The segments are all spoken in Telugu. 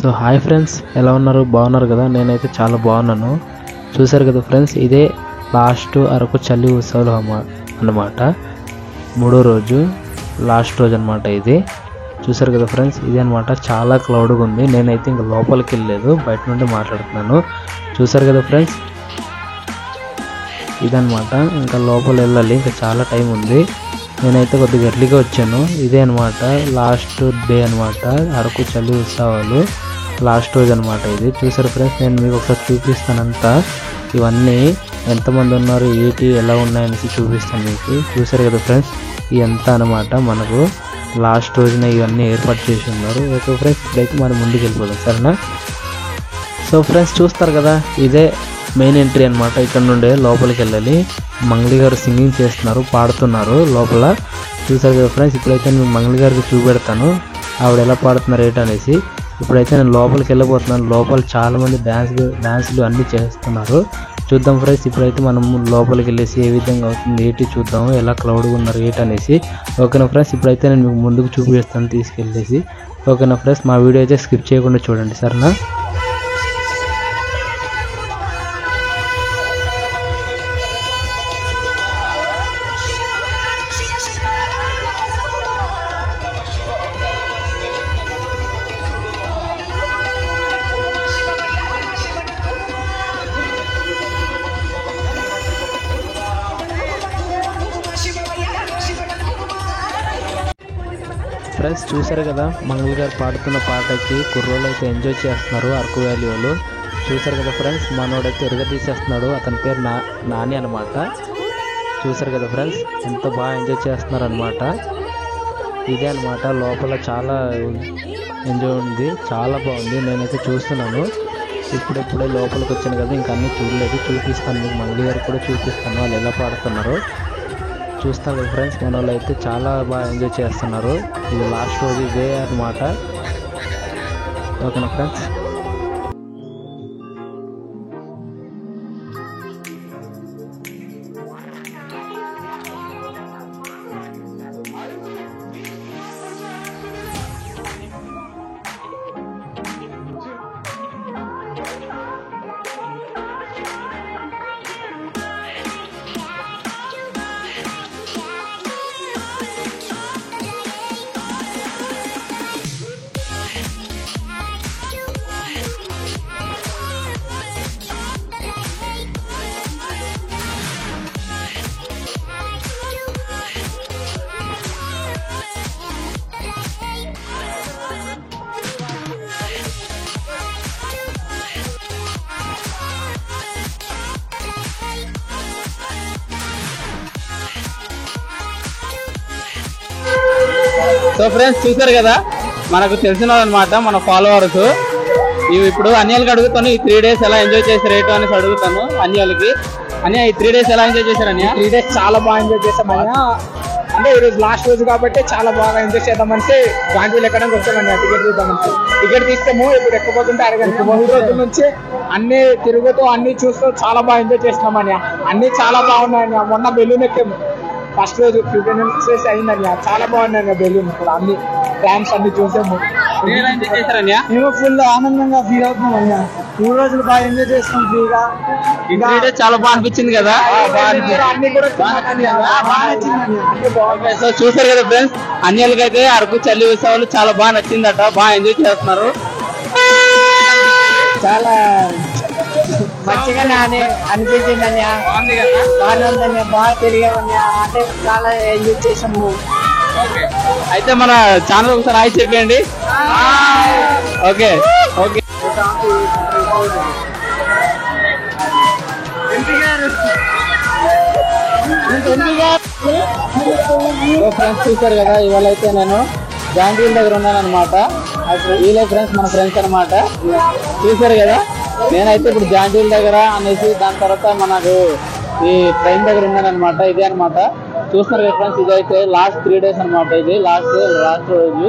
సో హాయ్ ఫ్రెండ్స్, ఎలా ఉన్నారు? బాగున్నారు కదా? నేనైతే చాలా బాగున్నాను. చూసారు కదా ఫ్రెండ్స్, ఇదే లాస్ట్ అరకు చలి ఉత్సవాలు అన్నమాట. మూడో రోజు, లాస్ట్ రోజు అనమాట ఇది. చూసారు కదా ఫ్రెండ్స్, ఇది అనమాట. చాలా క్లౌడ్గా ఉంది. నేనైతే ఇంకా లోపలికి వెళ్ళలేదు, బయట నుండి మాట్లాడుతున్నాను. చూసారు కదా ఫ్రెండ్స్, ఇదనమాట. ఇంకా లోపల వెళ్ళాలి, ఇంకా చాలా టైం ఉంది. నేనైతే కొద్దిగా ఎర్లీగా వచ్చాను. ఇదే అనమాట లాస్ట్ డే అనమాట, అరకు చలి ఉత్సవాలు లాస్ట్ రోజు అనమాట ఇది. చూసారు ఫ్రెండ్స్, నేను మీకు ఒకసారి చూపిస్తానంతా. ఇవన్నీ ఎంతమంది ఉన్నారు, ఏంటి, ఎలా ఉన్నాయనేసి చూపిస్తాను మీకు. చూసారు కదా ఫ్రెండ్స్, ఇదంతా అనమాట మనకు లాస్ట్ రోజున ఇవన్నీ ఏర్పాటు చేసి ఉన్నారు. ఓకే ఫ్రెండ్స్, ఇప్పుడైతే మనం ముందుకు వెళ్ళిపోదాం, సరేనా? సో ఫ్రెండ్స్, చూస్తారు కదా, ఇదే మెయిన్ ఎంట్రీ అనమాట. ఇక్కడ నుండే లోపలికి వెళ్ళాలి. మంగళి గారు సింగింగ్ చేస్తున్నారు, పాడుతున్నారు లోపల. చూసారు కదా ఫ్రెండ్స్, ఇప్పుడైతే నేను మంగళి గారికి చూపెడతాను ఆవిడ ఎలా పాడుతున్నారు ఏంటనేసి. ఇప్పుడైతే నేను లోపలికి వెళ్ళబోతున్నాను. లోపల చాలామంది డ్యాన్సులు అన్నీ చేస్తున్నారు. చూద్దాం ఫ్రెండ్స్, ఇప్పుడైతే మనం లోపలికి వెళ్ళేసి ఏ విధంగా అవుతుంది ఏంటి చూద్దాము, ఎలా క్లౌడ్గా ఉన్నారు ఏంటనేసి. ఓకేనా ఫ్రెండ్స్, ఇప్పుడైతే నేను మీకు ముందుకు చూపిస్తాను తీసుకెళ్ళేసి. ఓకేనా ఫ్రెండ్స్, మా వీడియో అయితే స్కిప్ చేయకుండా చూడండి, సరేనా? ఫ్రెండ్స్, చూసారు కదా, మంగళ గారు పాడుతున్న పాటకి కుర్రోళ్ళు అయితే ఎంజాయ్ చేస్తున్నారు, అరకు వ్యాలీ వాళ్ళు. చూసారు కదా ఫ్రెండ్స్, మనోడైతే ఎరుగ తీసేస్తున్నాడు. అతని పేరు నాని అనమాట. చూసారు కదా ఫ్రెండ్స్, ఎంత బాగా ఎంజాయ్ చేస్తున్నారు అనమాట. ఇదే అనమాట, లోపల చాలా ఎంజాయ్ ఉంది, చాలా బాగుంది. నేనైతే చూస్తున్నాను, ఇప్పుడే లోపలికి వచ్చాను కదా, ఇంకా అన్నీ చూడలేదు. చూపిస్తాను మీకు, మంగళ గారికి కూడా చూపిస్తాను వాళ్ళు ఎలా పాడుతున్నారు. చూస్తారు కదా ఫ్రెండ్స్, మన వాళ్ళు అయితే చాలా బాగా ఎంజాయ్ చేస్తున్నారు. ఇది లాస్ట్ రోజు ఇదే అనమాట. ఓకేనా ఫ్రెండ్స్? సో ఫ్రెండ్స్, చూసారు కదా, మనకు తెలిసిన అనమాట మన ఫాలోవర్స్. ఇవి ఇప్పుడు అన్యాలకి అడుగుతాను, ఈ 3 days ఎలా ఎంజాయ్ చేశారు ఏంటో అనేసి అడుగుతాను అన్యాలకి. అన్య, ఈ 3 days ఎలా ఎంజాయ్ చేశారు అన్య? 3 days చాలా బాగా ఎంజాయ్ చేసాం అన్న. అంటే ఈరోజు లాస్ట్ రోజు కాబట్టి చాలా బాగా ఎంజాయ్ చేద్దామంటే గాంధీలు ఎక్కడానికి వచ్చామని టికెట్ తీద్దామంటే టికెట్ తీస్తాము. ఇప్పుడు ఎక్కబోతుంటే అరగంట 3 రోజుల నుంచి అన్ని తిరుగుతూ అన్ని చూస్తూ చాలా బాగా ఎంజాయ్ చేస్తున్నామని. అన్ని చాలా బాగున్నాయని. మొన్న బెలూన్ ఎక్కాము ఫస్ట్ రోజు, 15 minutes అయిందని. చాలా బాగున్నాయి బెలూన్ కూడా. అన్ని డ్యాన్స్ అన్ని చూసాము. మేము ఫుల్ ఆనందంగా ఫీల్ అవుతున్నాం అన్న. 3 రోజులు బాగా ఎంజాయ్ చేస్తాం ఫ్రీగా. చాలా బాగా అనిపించింది కదా. అన్ని కూడా సో చూసారు కదా ఫ్రెండ్స్, అన్యాలకి అయితే అరకు చలి ఉత్సవాలు చాలా బాగా నచ్చిందట, బాగా ఎంజాయ్ చేస్తున్నారు. చాలా మంచిగా అనిపించింది అన్న. బాగానే ఉందన్న, బాగా తిరిగామన్నా. అంటే చాలా ఎంజాయ్ చేసాము. అయితే మన ఛానల్ ఒకసారి హాయ్ చెప్పండి. Okay okay. ఫ్రెండ్స్, చూసారు కదా, ఇవాళ అయితే నేను జాంగీర్ దగ్గర ఉన్నాను అనమాట. వీళ్ళే ఫ్రెండ్స్, మన ఫ్రెండ్స్ అనమాట. చూసారు కదా, నేనైతే ఇప్పుడు జాంగీర్ దగ్గర అనేసి, దాని తర్వాత మనకు ఈ ట్రైన్ దగ్గర ఉన్నాను అనమాట. ఇదే అనమాట. చూస్తున్నారు కదా ఫ్రెండ్స్, ఇదైతే లాస్ట్ 3 days అనమాట. ఇది లాస్ట్ రోజు.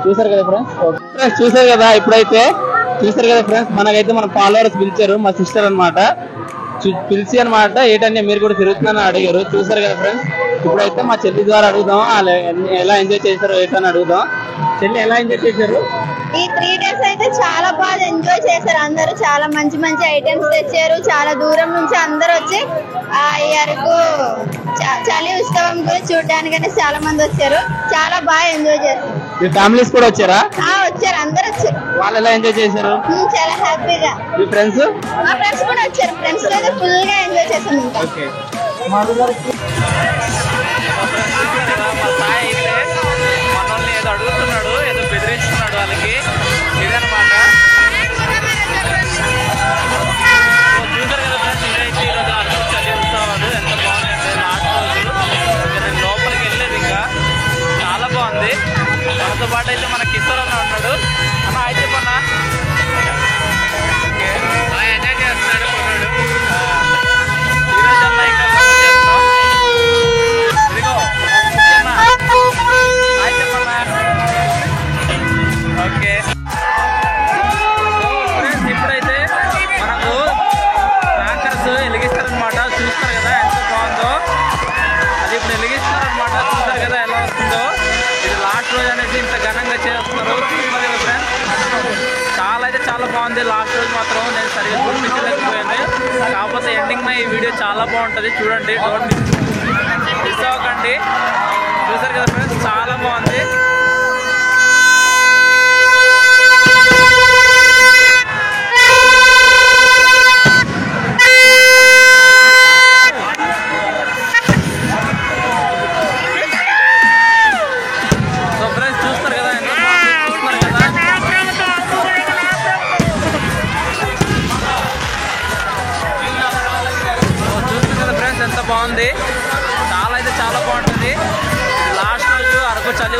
చూసారు కదా ఫ్రెండ్స్. ఫ్రెండ్స్, చూసారు కదా, ఇప్పుడైతే చూసారు కదా ఫ్రెండ్స్, మనకైతే మన ఫాలోవర్స్ పిలిచారు, మా సిస్టర్ అనమాట. పిలిచి అనమాట ఏంటంటే మీరు కూడా తిరుగుతున్నారని అడిగారు. చూసారు కదా ఫ్రెండ్స్, ఇప్పుడైతే మా చెల్లి ద్వారా అడుగుదాం ఎలా ఎంజాయ్ చేశారు ఏంటని అడుగుదాం. చెల్లి ఎలా ఎంజాయ్ చేశారు? ఈ 3 days అయితే చాలా బాగా ఎంజాయ్ చేశారు అందరూ. చాలా మంచి మంచి ఐటమ్స్ తెచ్చారు. చాలా దూరం నుంచి అందరూ వచ్చి ఈ అరకు చలి ఉత్సవం గురించి చూడడానికనే చాలా మంది వచ్చారు. చాలా బాగా ఎంజాయ్ చేశారు. మీ ఫ్యామిలీస్ కూడా వచ్చారా? వచ్చారు, అందరూ వచ్చారు. వాళ్ళు ఎలా ఎంజాయ్ చేశారు? చాలా హ్యాపీగా. మీ ఫ్రెండ్స్? మా ఫ్రెండ్స్ కూడా వచ్చారు. ఫ్రెండ్స్ తో అయితే ఫుల్ గా ఎంజాయ్ చేశాం. ఓకే. మనల్ని ఏదో అడుగుతున్నాడు, ఏదో బెదిరిస్తున్నాడు వాళ్ళకి. ఇదనమాట చూసారు కదా ఫ్రెండ్స్, ఇదైతే ఈరోజు అరకు చలి ఉత్సవాలు ఎంత బాగుందంటే లాస్ట్ రోజు నేను లోపలికి వెళ్ళలేదు. ఇంకా చాలా బాగుంది. మనతో పాటు అయితే మన కిషోర్ అన్న ఉన్నాడు. అన్న అయితే మొన్న ఎంజాయ్ చేస్తున్నాడు కొన్నాడు. ఈరోజు అన్న ఇంకా ఇదిగో అయితే మొన్న ఓకే. ఫ్రెండ్స్ ఇప్పుడైతే మనకు క్రాకర్స్ వెలిగిస్తారనమాట. చూస్తారు కదా ఎంత బాగుందో. అది ఇప్పుడు వెలిగిస్తారనమాట. చూస్తారు కదా ఎలా వస్తుందో. ఇది లాస్ట్ రోజు అనేసి ఇంత ఘనంగా చేస్తున్నారు. చూస్తారు కదా ఫ్రెండ్స్, చాలా అయితే చాలా బాగుంది. లాస్ట్ రోజు మాత్రం నేను సరిగ్గా చూపించలేకపోయాను. కాకపోతే ఎండింగ్ ఈ వీడియో చాలా బాగుంటుంది, చూడండి. డోంట్ మిస్ అవ్వకండి. చూసారు కదా ఫ్రెండ్స్, చాలా బాగుంది. సో ఫ్రెండ్స్ చూస్తారు కదా ఎంత బాగుంది. చూస్తారు కదా ఫ్రెండ్స్ ఎంత బాగుంది. చాలా అయితే చాలా బాగుంటుంది. లాస్ట్ రోజు అరకు చలి